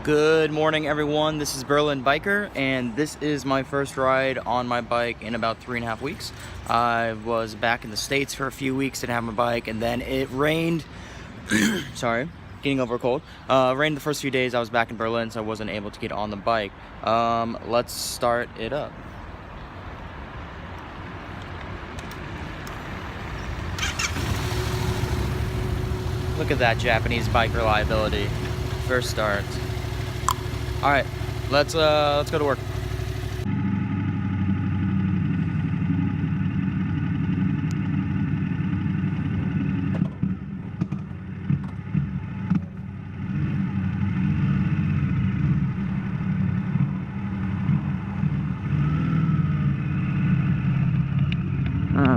Good morning, everyone. This is Berlin Biker, and this is my first ride on my bike in about 3.5 weeks. I was back in the States for a few weeks, didn't have my bike, and then it rained. Sorry, getting over a cold. Rained the first few days I was back in Berlin, so I wasn't able to get on the bike. Let's start it up. Look at that Japanese bike reliability. First start. All right, let's go to work.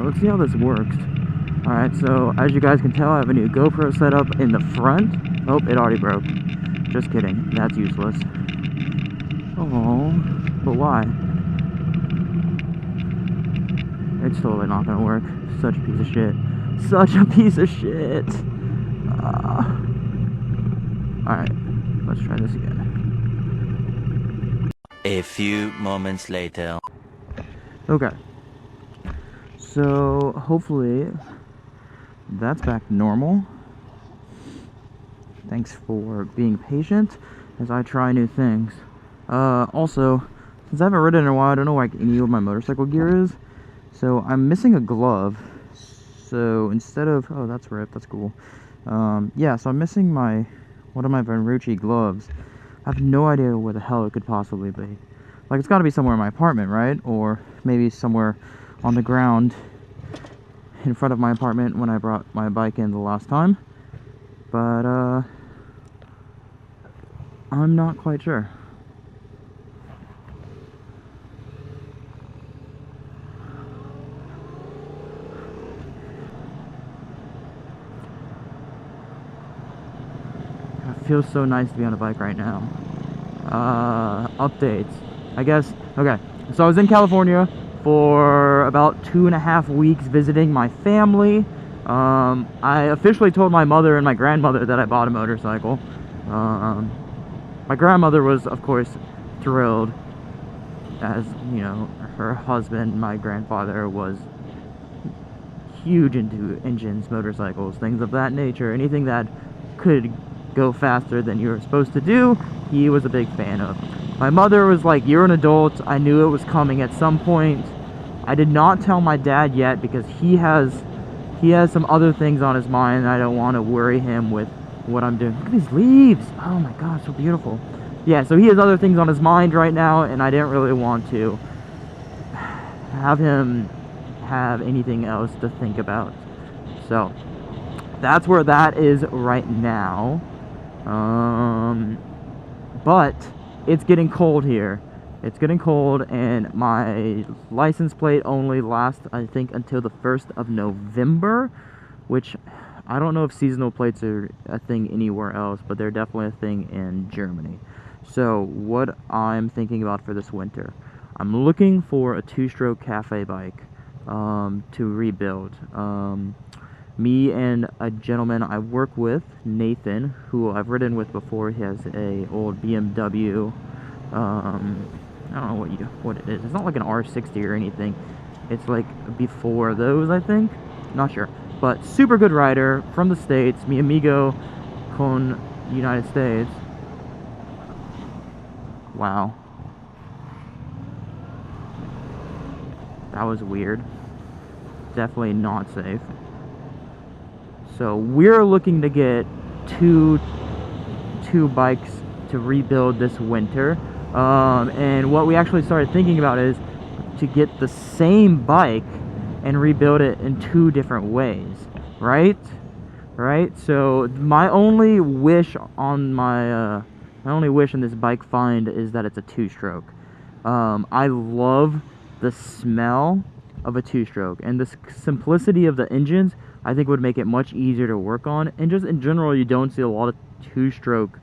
Let's see how this works. All right, so as you guys can tell, I have a new GoPro set up in the front. Oh, it already broke. Just kidding, that's useless. Oh, but why? It's totally not gonna work. Such a piece of shit. Such a piece of shit. Alright, let's try this again. A few moments later. Okay. So, hopefully, that's back to normal. Thanks for being patient as I try new things. Also, since I haven't ridden in a while, I don't know where any of my motorcycle gear is. So I'm missing a glove. So instead of, oh, that's ripped, that's cool. Yeah, so I'm missing one of my Venrucci gloves. I have no idea where the hell it could possibly be. Like, it's gotta be somewhere in my apartment, right? Or maybe somewhere on the ground in front of my apartment when I brought my bike in the last time. But, I'm not quite sure. It feels so nice to be on a bike right now. Updates. I guess, okay. So I was in California for about 2.5 weeks visiting my family. I officially told my mother and my grandmother that I bought a motorcycle. My grandmother was, of course, thrilled, as, you know, her husband, my grandfather, was huge into engines, motorcycles, things of that nature. Anything that could go faster than you were supposed to do, he was a big fan of. My mother was like, you're an adult, I knew it was coming at some point. I did not tell my dad yet because he has some other things on his mind, and I don't want to worry him with what I'm doing. Look at these leaves. Oh my god, so beautiful. Yeah, so he has other things on his mind right now, and I didn't really want to have him have anything else to think about. So that's where that is right now. But it's getting cold here. It's getting cold, and my license plate only lasts, I think, until the 1st of November, which I don't know if seasonal plates are a thing anywhere else, but they're definitely a thing in Germany. So what I'm thinking about for this winter, I'm looking for a 2-stroke cafe bike to rebuild. Me and a gentleman I work with, Nathan, who I've ridden with before. He has a old BMW. I don't know what it is. It's not like an R60 or anything. It's like before those, I think. Not sure. But super good rider from the States. Mi amigo con United States. Wow. That was weird. Definitely not safe. So we're looking to get two bikes to rebuild this winter. And what we actually started thinking about is to get the same bike and rebuild it in 2 different ways, right? So my only wish on in this bike find is that it's a 2-stroke. I love the smell of a 2-stroke, and the simplicity of the engines I think would make it much easier to work on. And just in general, you don't see a lot of 2-stroke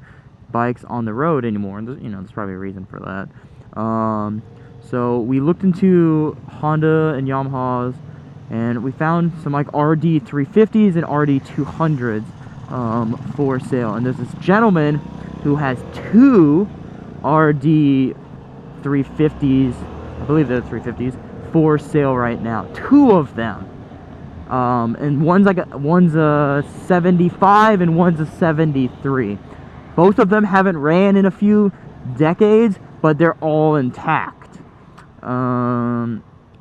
bikes on the road anymore, and you know, there's probably a reason for that. So we looked into Honda and Yamahas, and we found some like RD350s and RD200s for sale. And there's this gentleman who has two RD 350s, I believe they're 350s, for sale right now. Two of them. And one's a 75 and one's a 73. Both of them haven't ran in a few decades, but they're all intact.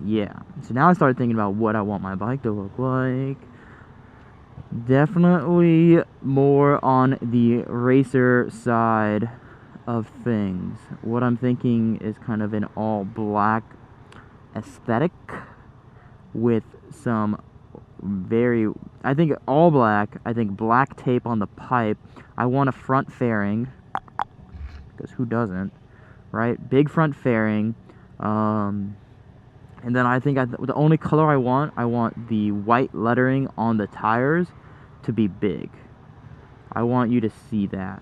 Yeah. So now I started thinking about what I want my bike to look like. Definitely more on the racer side of things. What I'm thinking is kind of an all black aesthetic with some I think all black. I think black tape on the pipe. I want a front fairing, because who doesn't, right? Big front fairing. And then I think the only color I want the white lettering on the tires to be big. I want you to see that.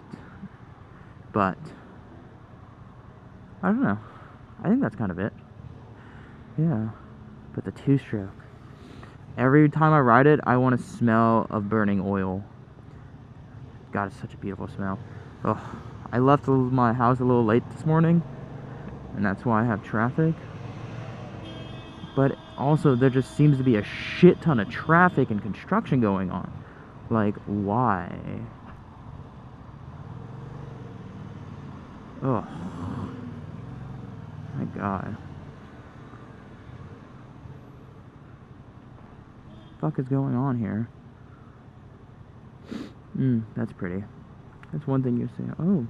But I don't know. I think that's kind of it. Yeah. But the two-stroke. Every time I ride it, I want to smell of burning oil. God, it's such a beautiful smell. Oh, I left my house a little late this morning, and that's why I have traffic. But also, there just seems to be a shit ton of traffic and construction going on. Like, why? Oh, my God. What the fuck is going on here? That's pretty. That's one thing you say. Oh,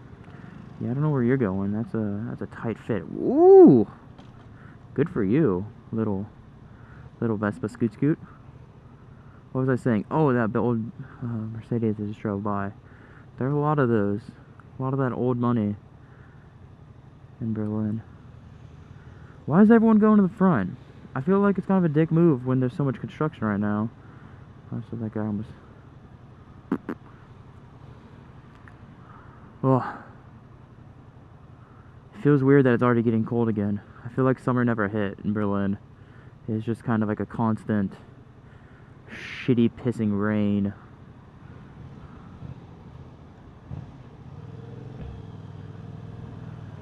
yeah, I don't know where you're going. That's a tight fit. Ooh, good for you, little Vespa scoot. What was I saying? Oh, that old Mercedes I just drove by. There are a lot of those. A lot of that old money in Berlin. Why is everyone going to the front? I feel like it's kind of a dick move when there's so much construction right now. Oh, so that guy almost... Oh. It feels weird that it's already getting cold again. I feel like summer never hit in Berlin. It's just kind of like a constant shitty pissing rain.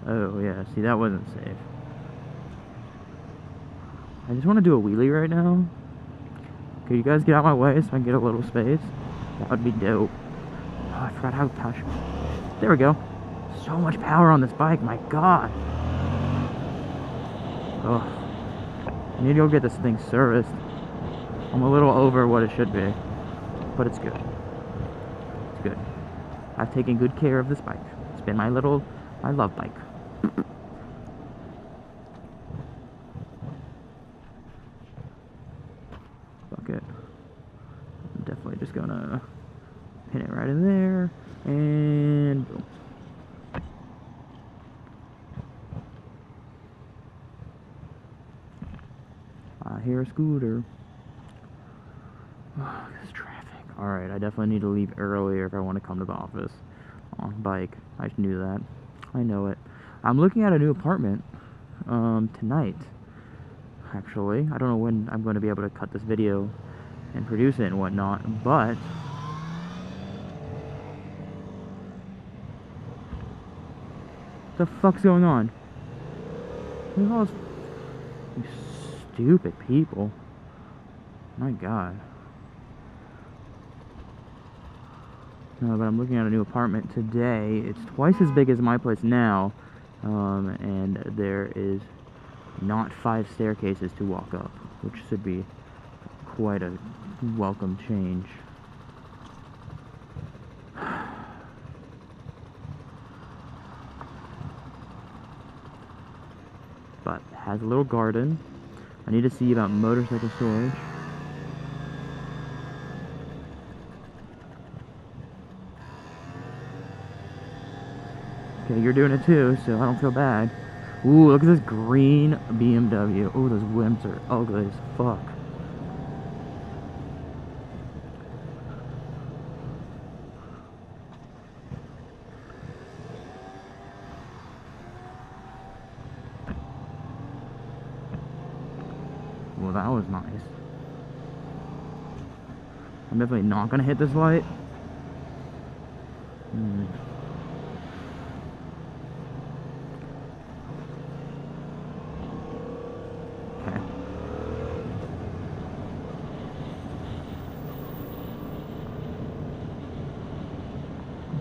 Oh yeah, see, that wasn't safe. I just want to do a wheelie right now. Could you guys get out of my way so I can get a little space? That would be dope. Oh, I forgot how passionate. There we go. So much power on this bike, my God. Oh, I need to go get this thing serviced. I'm a little over what it should be, but it's good. It's good. I've taken good care of this bike. It's been my love bike. Fuck it. I'm definitely just gonna pin it right in there, and boom. I hear a scooter. Oh, this traffic. Alright, I definitely need to leave earlier if I want to come to the office on bike. I knew that. I know it. I'm looking at a new apartment tonight, actually. I don't know when I'm going to be able to cut this video and produce it and whatnot, but what the fuck's going on? Look at all these stupid people. My God. No, but I'm looking at a new apartment today. It's twice as big as my place now, and there is not 5 staircases to walk up, which should be quite a welcome change. But it has a little garden. I need to see about motorcycle storage. Okay, you're doing it too, so I don't feel bad. Ooh, look at this green BMW. Ooh, those rims are ugly as fuck. Well, that was nice. I'm definitely not gonna hit this light.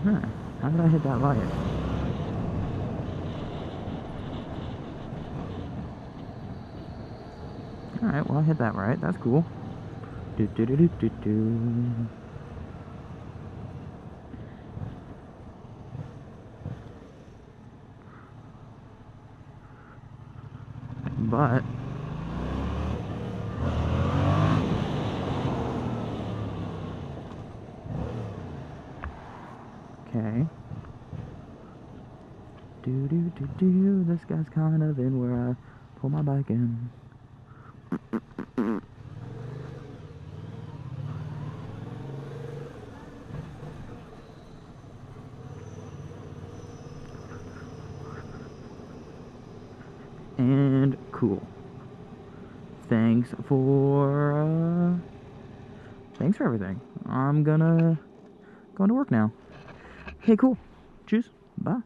Huh. How did I hit that light? Alright, well I hit that right. That's cool. Do do do do do do. But okay. Do do do do. This guy's kind of in where I pull my bike in. And cool. Thanks for everything. I'm gonna go to work now. Hey, cool. Tschüss. Bye.